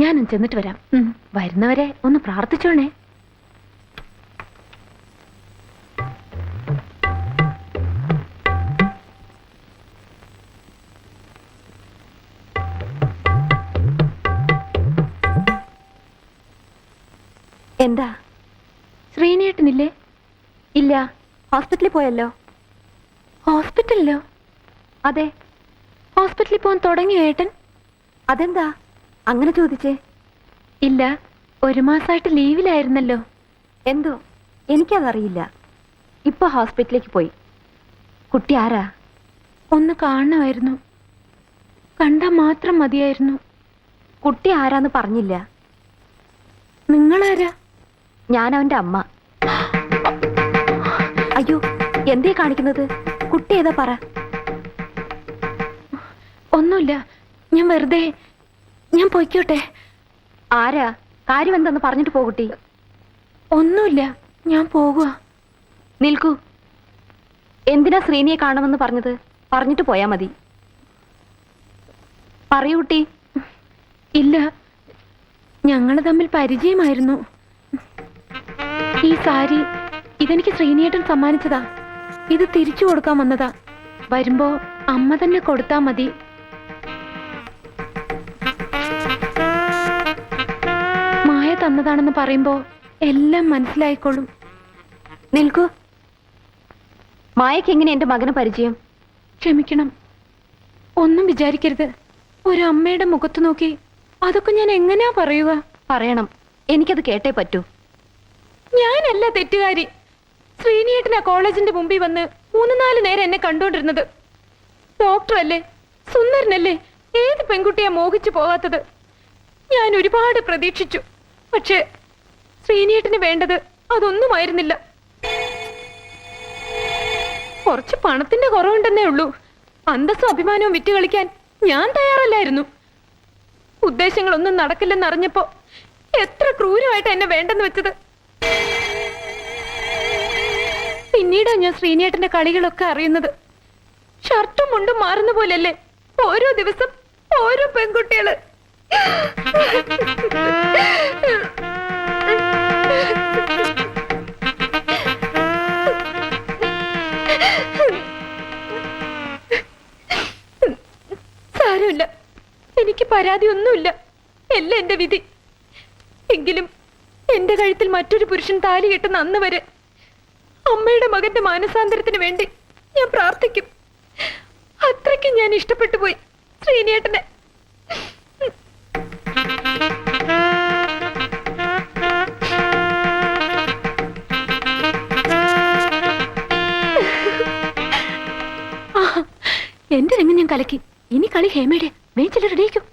ഞാനും ചെന്നിട്ട് വരാം. വരുന്നവരെ ഒന്ന് പ്രാർത്ഥിച്ചോണേ. എന്താ? ശ്രീനേട്ടനില്ലേ? ഇല്ല, ഹോസ്പിറ്റലിൽ പോയല്ലോ. ഹോസ്പിറ്റലിലോ? അതെ. ഹോസ്പിറ്റലിൽ പോകാൻ തുടങ്ങിയോ ഏട്ടൻ? അതെന്താ അങ്ങനെ ചോദിച്ചേ? ഇല്ല, 1 മാസമായിട്ട് ലീവിലായിരുന്നല്ലോ. എന്തോ എനിക്കതറിയില്ല. ഇപ്പൊ ഹോസ്പിറ്റലിലേക്ക് പോയി. കുട്ടി ആരാ? ഒന്ന് കാണണമായിരുന്നു. കണ്ടാൽ മാത്രം മതിയായിരുന്നു. കുട്ടി ആരാന്ന് പറഞ്ഞില്ല. നിങ്ങളാരാ? ഞാൻ അവന്റെ അമ്മ. അയ്യോ, എന്തേ കാണിക്കുന്നത്? കുട്ടി ഏതാ പറ. ഒന്നുമില്ല, ഞാൻ വെറുതെ. ഞാൻ പൊയ്ക്കോട്ടെ. ആരാ? കാര്യം എന്താന്ന് പറഞ്ഞിട്ട് പോകുട്ടി. ഒന്നുമില്ല, ഞാൻ പോകുക. നിൽക്കൂ. എന്തിനാ ശ്രീനിയെ കാണുമെന്ന് പറഞ്ഞത്? പറഞ്ഞിട്ട് പോയാ മതി. പറയൂ കുട്ടി. ഇല്ല, ഞങ്ങൾ തമ്മിൽ പരിചയമായിരുന്നു. ഈ സാരി ഇതെനിക്ക് ശ്രീനിയേട്ടൻ സമ്മാനിച്ചതാ. ഇത് തിരിച്ചു കൊടുക്കാൻ വന്നതാ. വരുമ്പോ അമ്മ തന്നെ കൊടുത്താ മതി. മായ തന്നതാണെന്ന് പറയുമ്പോ എല്ലാം മനസ്സിലായിക്കോളും. നിൽക്കൂ. മായക്ക് എങ്ങനെ എന്റെ മകന് പരിചയം? ക്ഷമിക്കണം, ഒന്നും വിചാരിക്കരുത്. ഒരമ്മയുടെ മുഖത്ത് നോക്കി അതൊക്കെ ഞാൻ എങ്ങനെയാ പറയുക? പറയണം, എനിക്കത് കേട്ടേ പറ്റൂ. ഞാനല്ല തെറ്റുകാരി. ശ്രീനിയേട്ടനാ കോളേജിന്റെ മുമ്പിൽ വന്ന് 3-4 നേരം എന്നെ കണ്ടോണ്ടിരുന്നത്. ഡോക്ടറല്ലേ, സുന്ദരനല്ലേ, ഏത് പെൺകുട്ടിയാ മോഹിച്ചു പോകാത്തത്? ഞാൻ ഒരുപാട് പ്രതീക്ഷിച്ചു. പക്ഷേ ശ്രീനിയേട്ടന് വേണ്ടത് അതൊന്നുമായിരുന്നില്ല. കുറച്ച് പണത്തിന്റെ കുറവുണ്ടെന്നേ ഉള്ളൂ. അന്തസ്സും അഭിമാനവും വിറ്റ് കളിക്കാൻ ഞാൻ തയ്യാറല്ലായിരുന്നു. ഉദ്ദേശങ്ങളൊന്നും നടക്കില്ലെന്നറിഞ്ഞപ്പോ എത്ര ക്രൂരമായിട്ട് എന്നെ വേണ്ടെന്ന് വെച്ചത്. പിന്നീടാ ഞാൻ ശ്രീനേട്ടന്റെ കളികളൊക്കെ അറിയുന്നത്. ഷർട്ടും മുണ്ടും മാറുന്ന പോലെയല്ലേ ഓരോ ദിവസം ഓരോ പെൺകുട്ടികള്. സാരമില്ല, എനിക്ക് പരാതിയൊന്നുമില്ല. എല്ലാം എന്റെ വിധി. എങ്കിലും എന്റെ കഴുത്തിൽ മറ്റൊരു പുരുഷൻ താലി കെട്ടുന്ന അന്ന് വരെ അമ്മയുടെ മകന്റെ മാനസാന്തരത്തിന് വേണ്ടി ഞാൻ പ്രാർത്ഥിക്കും. അത്രയ്ക്ക് ഞാൻ ഇഷ്ടപ്പെട്ടു പോയി ശ്രീനേട്ടനെ. എന്റെ രംഗം ഞാൻ കലക്കി. ഇനി കളി ഹേമയുടെ. വേച്ചിട്ട് റെഡിയാക്കും.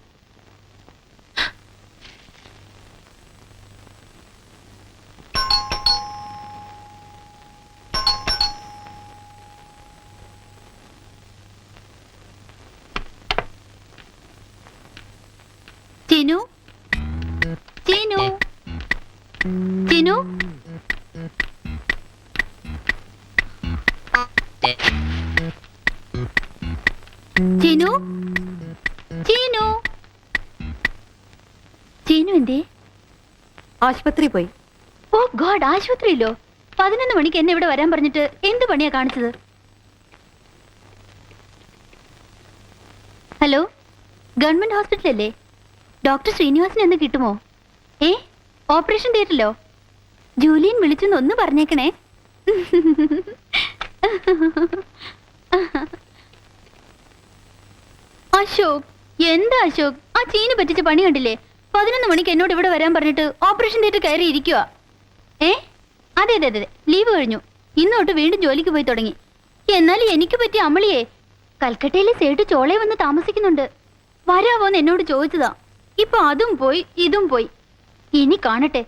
ചിനു, ചിനു, ചിനു, ചിനു, ചിനു, ചിനു എന്തേ? ആശുപത്രി പോയി. ഓ ഗോഡ്, ആശുപത്രിയില്ലോ? 11 മണിക്ക് എന്നെ ഇവിടെ വരാൻ പറഞ്ഞിട്ട് എന്ത് പണിയാ കാണിച്ചത്? ഹലോ, ഗവൺമെന്റ് ഹോസ്പിറ്റൽ അല്ലേ? ഡോക്ടർ ശ്രീനിവാസൻ എന്ന് കിട്ടുമോ? ഓപ്പറേഷൻ തിയേറ്ററിലോ? ജൂലിയൻ വിളിച്ചെന്ന് ഒന്ന് പറഞ്ഞേക്കണേ. അശോക്, എന്താ അശോക്, ആ ചീന് പറ്റിച്ച പണി കണ്ടില്ലേ? 11 മണിക്ക് എന്നോട് ഇവിടെ വരാൻ പറഞ്ഞിട്ട് ഓപ്പറേഷൻ തിയേറ്റർ കയറി ഇരിക്കുക. അതെ അതെ അതെ, ലീവ് കഴിഞ്ഞു. ഇന്നോട്ട് വീണ്ടും ജോലിക്ക് പോയി തുടങ്ങി. എന്നാലും എനിക്ക് പറ്റിയ അമ്മളിയെ കൽക്കട്ടയിലെ സേട്ട് ചോളയെ വന്ന് താമസിക്കുന്നുണ്ട്. വരാവോന്ന് എന്നോട് ചോദിച്ചതാ. ഇപ്പൊ അതും പോയി ഇതും പോയി. ഇനി കാണട്ടെ,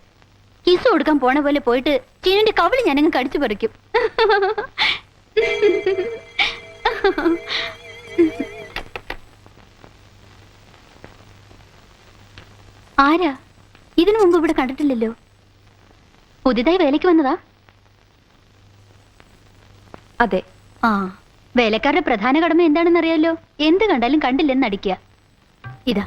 കിസ് കൊടുക്കാൻ പോണ പോലെ പോയിട്ട് ചീനിന്റെ കവിളി ഞാനങ്ങ് കടിച്ചു പറിക്കും. ആരാ? ഇതിനു മുമ്പ് ഇവിടെ കണ്ടിട്ടില്ലല്ലോ. പുതിയതായി വേലയ്ക്ക് വന്നതാ? അതെ. ആ, വേലക്കാരുടെ പ്രധാന കടമ എന്താണെന്ന് അറിയാലോ. എന്ത് കണ്ടാലും കണ്ടില്ലെന്ന് അടിക്കുക. ഇതാ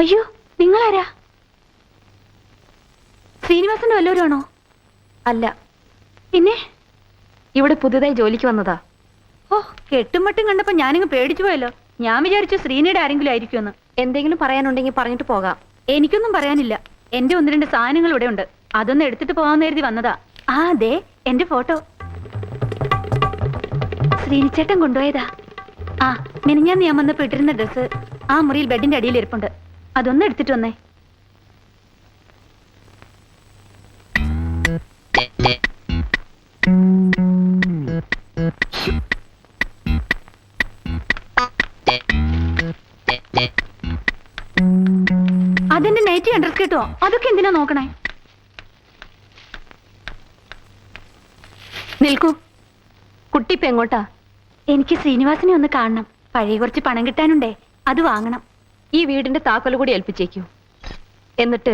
അയ്യോ, നിങ്ങളാരാ? ശ്രീനിവാസന്റെ വല്ലവരും ആണോ? അല്ല, പിന്നെ? ഇവിടെ പുതുതായി ജോലിക്ക് വന്നതാ. ഓ, കെട്ടും മട്ടും കണ്ടപ്പോ ഞാനിങ്ങ് പേടിച്ചു പോയല്ലോ. ഞാൻ വിചാരിച്ചു ശ്രീനിയുടെ ആരെങ്കിലും ആയിരിക്കുമെന്ന്. എന്തെങ്കിലും പറയാനുണ്ടെങ്കിൽ പറഞ്ഞിട്ട് പോകാം. എനിക്കൊന്നും പറയാനില്ല. എന്റെ 1-2 സാധനങ്ങൾ ഇവിടെ ഉണ്ട്. അതൊന്ന് എടുത്തിട്ട് പോകാൻ കരുതി വന്നതാ. ആ അതെ, എന്റെ ഫോട്ടോ ശ്രീനിച്ചേട്ടൻ കൊണ്ടുപോയതാ. ആ, മിനിഞ്ഞാന്ന് ഞാൻ വന്നപ്പോ ഇട്ടിരുന്ന ഡ്രസ്സ് ആ മുറിയിൽ ബെഡിന്റെ അടിയിൽ ഇരിപ്പുണ്ട്. അതൊന്ന് എടുത്തിട്ട് വന്നേ. അതെന്റെ നൈറ്റി അഡ്രസ് കേട്ടോ. അതൊക്കെ എന്തിനാ നോക്കണേ? നിൽക്കൂ. കുട്ടിപ്പ എങ്ങോട്ടാ? എനിക്ക് ശ്രീനിവാസിനെ ഒന്ന് കാണണം. പഴയ കുറച്ച് പണം കിട്ടാനുണ്ടേ, അത് വാങ്ങണം. ഈ വീടിന്റെ താക്കോൽ കൂടി ഏൽപ്പിച്ചേക്കൂ. എന്നിട്ട്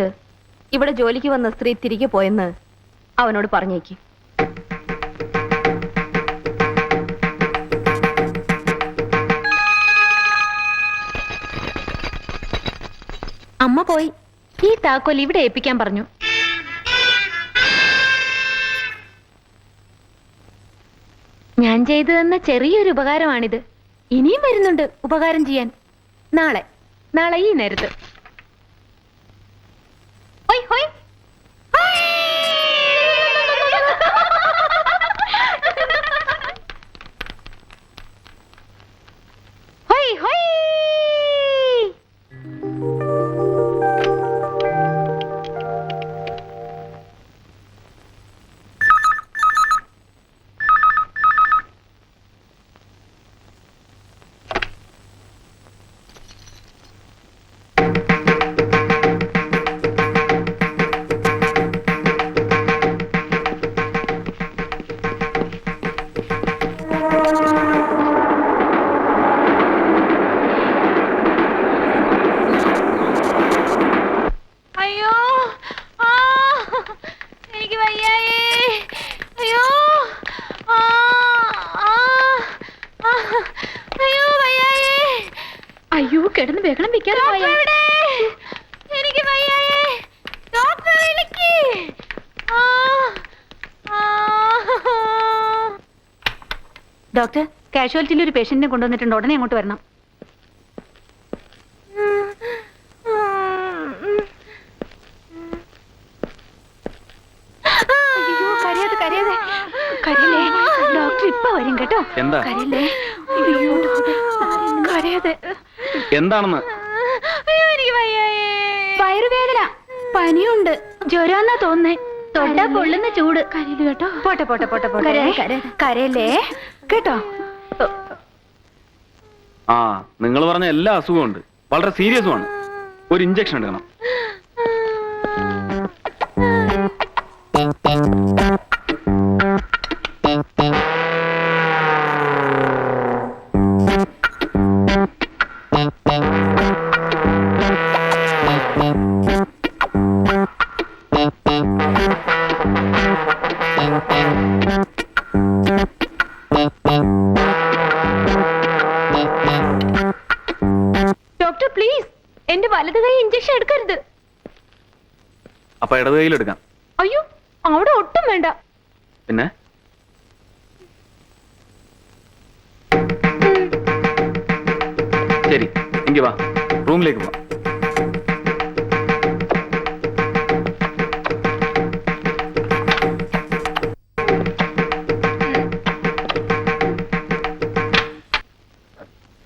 ഇവിടെ ജോലിക്ക് വന്ന സ്ത്രീ തിരികെ പോയെന്ന് അവനോട് പറഞ്ഞേക്ക്. അമ്മ പോയി. ഈ താക്കോൽ ഇവിടെ ഏൽപ്പിക്കാൻ പറഞ്ഞു. ഞാൻ ചെയ്തു തന്ന ചെറിയൊരു ഉപകാരമാണിത്. ഇനിയും വരുന്നുണ്ട് ഉപകാരം ചെയ്യാൻ. നാളെ ഈ നേരത്ത്. ഹൊയ്, ഹൊയ്. ഹൊയ്, ഹൊയ്. അയ്യോ, ആ, എനിക്ക് വയ്യായേ. അയ്യോ, ആ, ആ, ആ, അയ്യോ വയ്യായേ. അയ്യോ, കിടന്ന് ബഹളം വെക്കാതെ പോയാ. എനിക്ക് വയ്യായേ. ഡോക്ടറെ വിളിക്ക്. ആ, ആ. ഡോക്ടർ, കാഷ്വാലിറ്റിയിൽ ഒരു പേഷ്യന്റിനെ കൊണ്ടുവന്നിട്ടുണ്ട്. ഉടനെ അങ്ങോട്ട് വരണം. അയ്യോ, കരയാതെ കരയാതെ. കരയല്ലേ, ഡോക്ടർ ഇപ്പൊ വരും കേട്ടോ. എന്താ? കരയല്ലേ. അയ്യോ, കരയാതെ. എന്താണെന്ന്? അയ്യോ, എനിക്ക് വയ്യായേ. വയറുവേദന, പനിയുണ്ട്, ജ്വരാന്നാ തോന്നുന്നേ. തൊട്ടാ പൊള്ളുന്ന ചൂട്. കരയില് കേട്ടോ. പോട്ടെ പോട്ടെ പോട്ടെ പോട്ടെ. കരയല്ലേ കേട്ടോ. ആ, നിങ്ങൾ പറഞ്ഞ എല്ലാ അസുഖവും ഉണ്ട്. വളരെ സീരിയസുമാണ്. ഒരു ഇഞ്ചക്ഷൻ എടുക്കണം. ഡോക്ടർ പ്ലീസ്, എന്റെ വലത് കൈ ഇഞ്ചക്ഷൻ എടുക്കരുത്. അപ്പൊ ഇടത് കയ്യിലെടുക്കാം. അയ്യോ, അവിടെ ഒട്ടും വേണ്ട. പിന്നെ ശരി, എങ്കി വാ, റൂമിലേക്ക് പോവാം.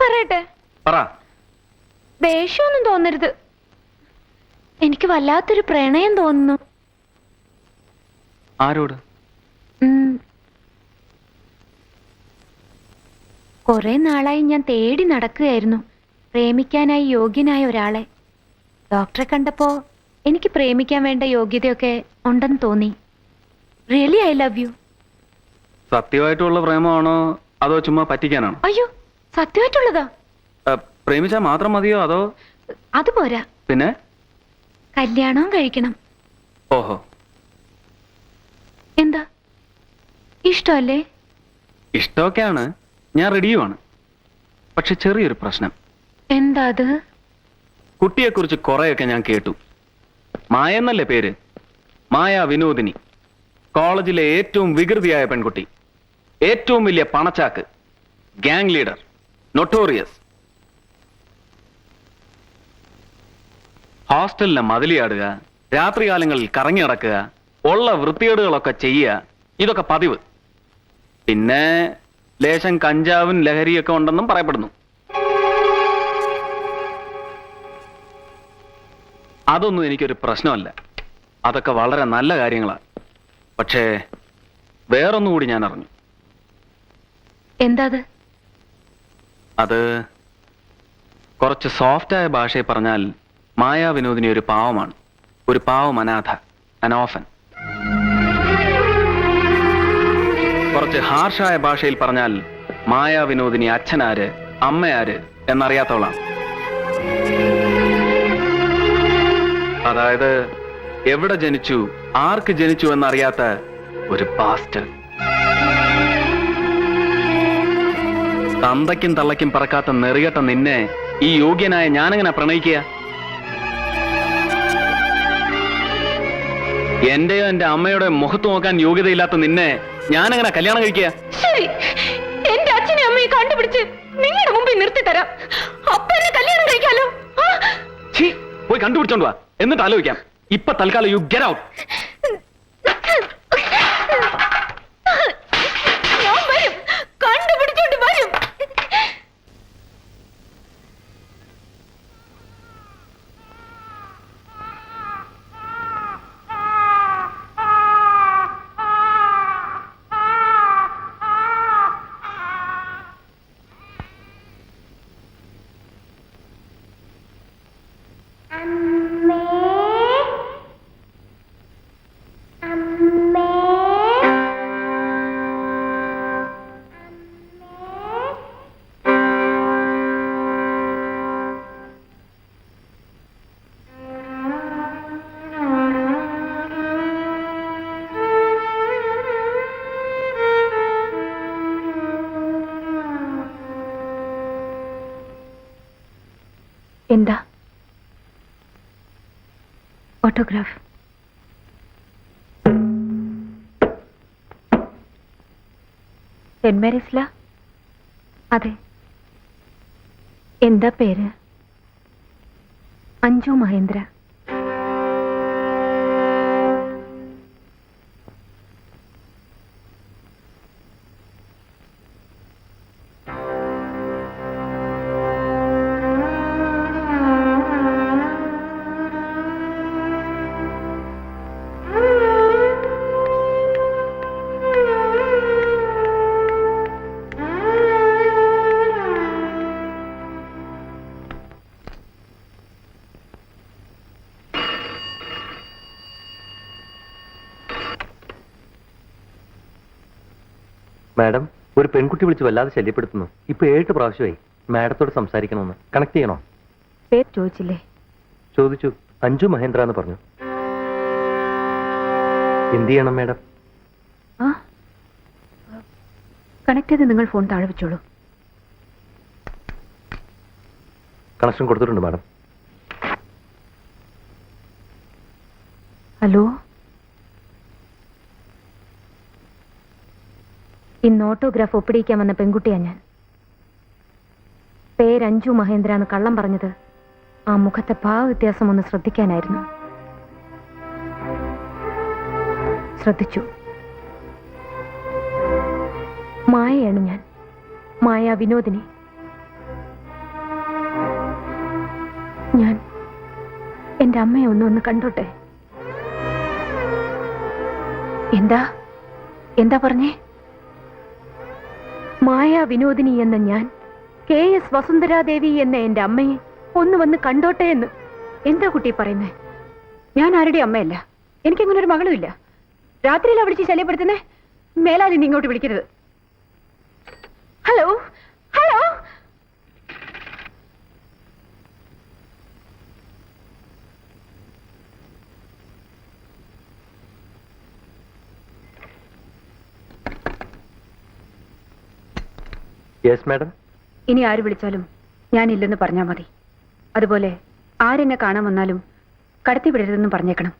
പറയട്ടെ? പറ. ദേഷ്യമൊന്നും തോന്നരുത്. എനിക്ക് വല്ലാത്തൊരു പ്രണയം തോന്നുന്നു. ആരോട്? കുറെ നാളായി ഞാൻ തേടി നടക്കുകയായിരുന്നു പ്രേമിക്കാനായി യോഗ്യനായ ഒരാളെ. ഡോക്ടറെ കണ്ടപ്പോ എനിക്ക് പ്രേമിക്കാൻ വേണ്ട യോഗ്യതയൊക്കെ ഉണ്ടെന്ന് തോന്നി. Really I love you. സത്യമായിട്ടുള്ള പ്രേമമാണോ അതോ ചുമ്മാ പറ്റിക്കാനാണോ? അയ്യോ, സത്യമായിട്ടുള്ളതാ. പ്രേമിച്ചാ മാത്രം മതിയോ അതോ? അത് പോരാ, പിന്നെ കല്യാണവും കഴിക്കണം. ഓഹോ, എന്താ, ഇഷ്ടമല്ലേ? കുട്ടിയെക്കുറിച്ച് കുറെയൊക്കെ ഞാൻ കേട്ടു. മായ എന്നല്ലേ പേര്? മായ വിനോദിനി. കോളേജിലെ ഏറ്റവും വികൃതിയായ പെൺകുട്ടി, ഏറ്റവും വലിയ പണച്ചാക്ക്, ഗ്യാങ് ലീഡർ, നൊട്ടോറിയസ്. ഹോസ്റ്റലിനെ മതിലിയാടുക, രാത്രികാലങ്ങളിൽ കറങ്ങി നടക്കുക, ഉള്ള വൃത്തികേടുകളൊക്കെ ചെയ്യുക, ഇതൊക്കെ പതിവ്. പിന്നെ ലേശം കഞ്ചാവും ലഹരിയൊക്കെ ഉണ്ടെന്നും പറയപ്പെടുന്നു. അതൊന്നും എനിക്കൊരു പ്രശ്നമല്ല. അതൊക്കെ വളരെ നല്ല കാര്യങ്ങളാണ്. പക്ഷേ വേറൊന്നുകൂടി ഞാൻ അറിഞ്ഞു. എന്താ അത്? അത് കുറച്ച് സോഫ്റ്റായ ഭാഷയിൽ പറഞ്ഞാൽ മായാ വിനോദിനി ഒരു പാവമാണ്. ഒരു പാവം അനാഥ, അനോഫൻ. കുറച്ച് ഹാർഷായ ഭാഷയിൽ പറഞ്ഞാൽ മായാ വിനോദിനി അച്ഛനാര് അമ്മയാര് എന്നറിയാത്തവളാണ്. അതായത് എവിടെ ജനിച്ചു, ആർക്ക് ജനിച്ചു എന്നറിയാത്ത ഒരു ബാസ്റ്റർ. തന്തയ്ക്കും തള്ളയ്ക്കും പറക്കാത്ത നെറികെട്ട നിന്നെ ഈ യോഗ്യനായ ഞാനെങ്ങനെ പ്രണയിക്കുക? എന്റെയോ എന്റെ അമ്മയുടെ മുഖത്ത് നോക്കാൻ യോഗ്യതയില്ലാത്ത നിന്നെ ഞാനെങ്ങനെ കല്യാണം കഴിക്കുക? ശരി, എന്റെ അച്ഛനെ അമ്മയെ കണ്ടുപിടിച്ച് നിങ്ങളുടെ മുമ്പിൽ നിർത്തി തരാം. അപ്പൊ എന്നെ കല്യാണം കഴിക്കാലോ. ഛീ, പോയി കണ്ടുപിടിച്ചോണ്ട് വാ, എന്നിട്ട് ആലോചിക്കാം. ഇപ്പൊ തൽക്കാലം യു ഗെറ്റ് ഔട്ട്. ഞാൻ വരും, കണ്ടുപിടിച്ചോണ്ട് വരും. എന്താ? ഓട്ടോഗ്രാഫ്. സെന്റ് മേരീസ്ല? അതെ. എന്താ പേര്? അഞ്ജു മഹേന്ദ്ര. മാഡം, ഒരു പെൺകുട്ടി വിളിച്ച് വല്ലാതെ ശല്യപ്പെടുത്തുന്നു. ഇപ്പൊ 7 പ്രാവശ്യമായി. മാഡത്തോട് സംസാരിക്കണമെന്ന്. കണക്ട് ചെയ്യണോ? പേര് ചോദിച്ചില്ലേ? ചോദിച്ചു. അഞ്ജു മഹേന്ദ്ര എന്ന് പറഞ്ഞു. എന്ത് ചെയ്യണം മാഡം? ആ, കണക്ട് ചെയ്ത് നിങ്ങൾ ഫോൺ താഴെ വെച്ചോളൂ. കണക്ഷൻ കൊടുത്തിട്ടുണ്ട് മാഡം. ഹലോ, ഇന്ന് ഓട്ടോഗ്രാഫ് ഒപ്പിടിക്കാൻ വന്ന പെൺകുട്ടിയാ ഞാൻ. പേര് അഞ്ജു മഹേന്ദ്ര എന്ന് കള്ളം പറഞ്ഞത് ആ മുഖത്തെ ഭാവവ്യത്യാസം ഒന്ന് ശ്രദ്ധിക്കാനായിരുന്നു. ശ്രദ്ധിച്ചു. മായയാണ് ഞാൻ, മായാ വിനോദിനി. ഞാൻ എന്റെ അമ്മയെ ഒന്ന് കണ്ടോട്ടെ. എന്താ പറഞ്ഞേ? മായാ വിനോദിനി എന്ന ഞാൻ KS വസുന്ധരാദേവി എന്ന എന്റെ അമ്മയെ ഒന്ന് വന്ന് കണ്ടോട്ടെ എന്ന്. എന്താ കുട്ടി പറയുന്നേ? ഞാൻ ആരുടെ അമ്മയല്ല. എനിക്കങ്ങനെ ഒരു മകളുമില്ല. രാത്രിയിലാ വിളിച്ച് ശല്യപ്പെടുത്തുന്നേ. മേലാൽ ഇനി ഇങ്ങോട്ട് വിളിക്കരുത്. Hello hello. Yes madam. ഇനി ആര് വിളിച്ചാലും ഞാനില്ലെന്ന് പറഞ്ഞാൽ മതി. അതുപോലെ ആരെന്നെ കാണാൻ വന്നാലും കടത്തി വിടരുതെന്ന് പറഞ്ഞേക്കണം.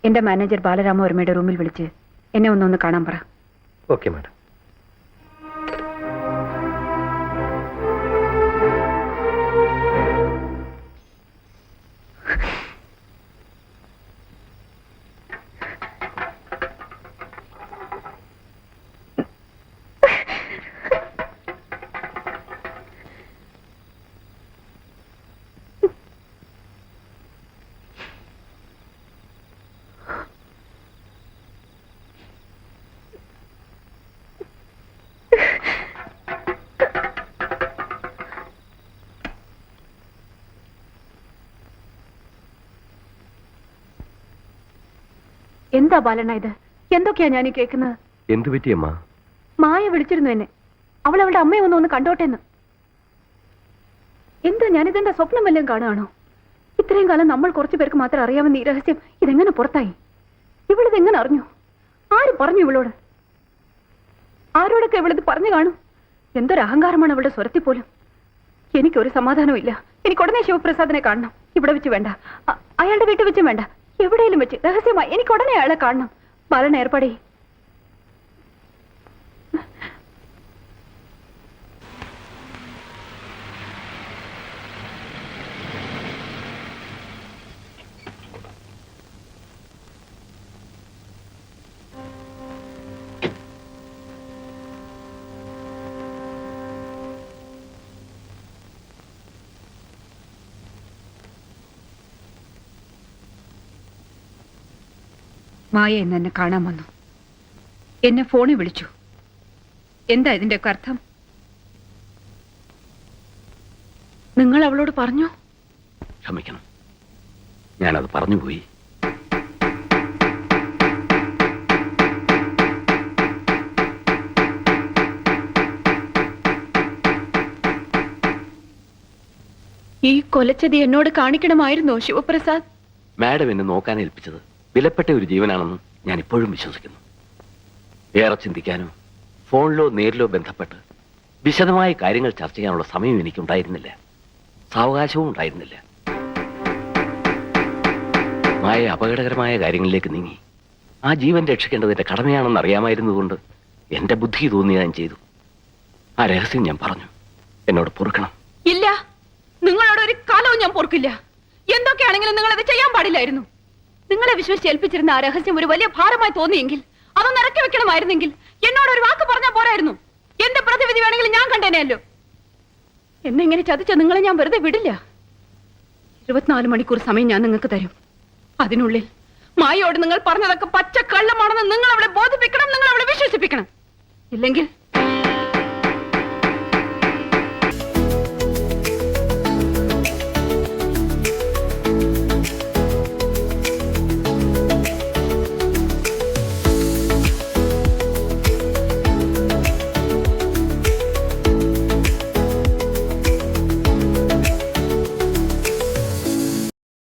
എന്റെ മാനേജർ ബാലരാമവർമ്മയുടെ റൂമിൽ വിളിച്ച് എന്നെ ഒന്നൊന്ന് കാണാൻ പറ. Okay madam. എന്താ ബാലണ്ണ ഇത്? എന്തൊക്കെയാ ഞാൻ ഈ കേൾക്കുന്നത്? എന്തു പറ്റിയമ്മ? മായ വിളിച്ചിരുന്നു എന്നെ. അവൾ അവളുടെ അമ്മയെ ഒന്ന് കണ്ടോട്ടെന്ന്. എന്താ ഞാനിതെന്താ സ്വപ്നം വല്ലതും കാണുകയാണോ? ഇത്രയും കാലം നമ്മൾ കുറച്ചു പേർക്ക് മാത്രം അറിയാവുന്ന ഈ രഹസ്യം ഇതെങ്ങനെ പുറത്തായി? ഇവളിതെങ്ങനെ അറിഞ്ഞു? ആര് പറഞ്ഞു ഇവളോട്? ആരോടൊക്കെ ഇവളിത് പറഞ്ഞു കാണും? എന്തൊരു അഹങ്കാരമാണ് അവളുടെ സ്വരത്തിൽ പോലും. എനിക്കൊരു സമാധാനവും ഇല്ല. എനിക്ക് ഉടനെ ശിവപ്രസാദിനെ കാണണം. ഇവിടെ വെച്ച് വേണ്ട, അയാളുടെ വീട്ടിൽ വെച്ചും വേണ്ട, എവിടെയെങ്കിലും വെച്ച് രഹസ്യമായി എനിക്ക് ഉടനെ അയാളെ കാണണം. ബാലൻ ഏർപ്പാടേ. മായ ഇന്ന് എന്നെ കാണാൻ വന്നു. എന്നെ ഫോണിൽ വിളിച്ചു. എന്താ ഇതിന്റെയൊക്കെ അർത്ഥം? നിങ്ങൾ അവളോട് പറഞ്ഞു? ക്ഷമിക്കണം, ഞാനത് പറഞ്ഞുപോയി. ഈ കൊലച്ചതി എന്നോട് കാണിക്കണമായിരുന്നോ ശിവപ്രസാദ്? മാഡം എന്നെ നോക്കാൻ ഏൽപ്പിച്ചത് വിലപ്പെട്ട ഒരു ജീവനാണെന്ന് ഞാൻ ഇപ്പോഴും വിശ്വസിക്കുന്നു. ഏറെ ചിന്തിക്കാനോ ഫോണിലോ നേരിലോ ബന്ധപ്പെട്ട് വിശദമായ കാര്യങ്ങൾ ചർച്ച ചെയ്യാനുള്ള സമയം എനിക്കുണ്ടായിരുന്നില്ല, സാവകാശവും ഉണ്ടായിരുന്നില്ല. മായ അപകടകരമായ കാര്യങ്ങളിലേക്ക് നീങ്ങി. ആ ജീവൻ രക്ഷിക്കേണ്ടത് എന്റെ കടമയാണെന്ന് അറിയാമായിരുന്നതുകൊണ്ട് എന്റെ ബുദ്ധി തോന്നി ഞാൻ ചെയ്തു. ആ രഹസ്യം ഞാൻ പറഞ്ഞു. എന്നോട് പൊറുക്കണം. ഇല്ല, നിങ്ങളോട് ഒരു കാലവും ഞാൻ പൊറുക്കില്ല. എന്തൊക്കെയാണെങ്കിലും നിങ്ങൾ അത് ചെയ്യാൻ പാടില്ലായിരുന്നു. നിങ്ങളെ വിശ്വസിച്ച് ഏൽപ്പിച്ചിരുന്ന ആ രഹസ്യം ഒരു വലിയ ഭാരമായി തോന്നിയെങ്കിൽ അതൊന്ന് ഇറക്കി വെക്കണമായിരുന്നെങ്കിൽ എന്നോട് ഒരു വാക്ക് പറഞ്ഞാൽ പോരായിരുന്നു. എന്റെ പ്രതിവിധി വേണമെങ്കിൽ ഞാൻ കണ്ടേനെയല്ലോ. എന്നെ ഇങ്ങനെ ചതിച്ച നിങ്ങളെ ഞാൻ വെറുതെ വിടില്ല. 24 മണിക്കൂർ സമയം ഞാൻ നിങ്ങൾക്ക് തരും. അതിനുള്ളിൽ മായയോട് നിങ്ങൾ പറഞ്ഞതൊക്കെ പച്ച കള്ളമാണെന്ന് നിങ്ങൾ അവളെ ബോധിപ്പിക്കണം, നിങ്ങൾ അവളെ വിശ്വസിപ്പിക്കണം. ഇല്ലെങ്കിൽ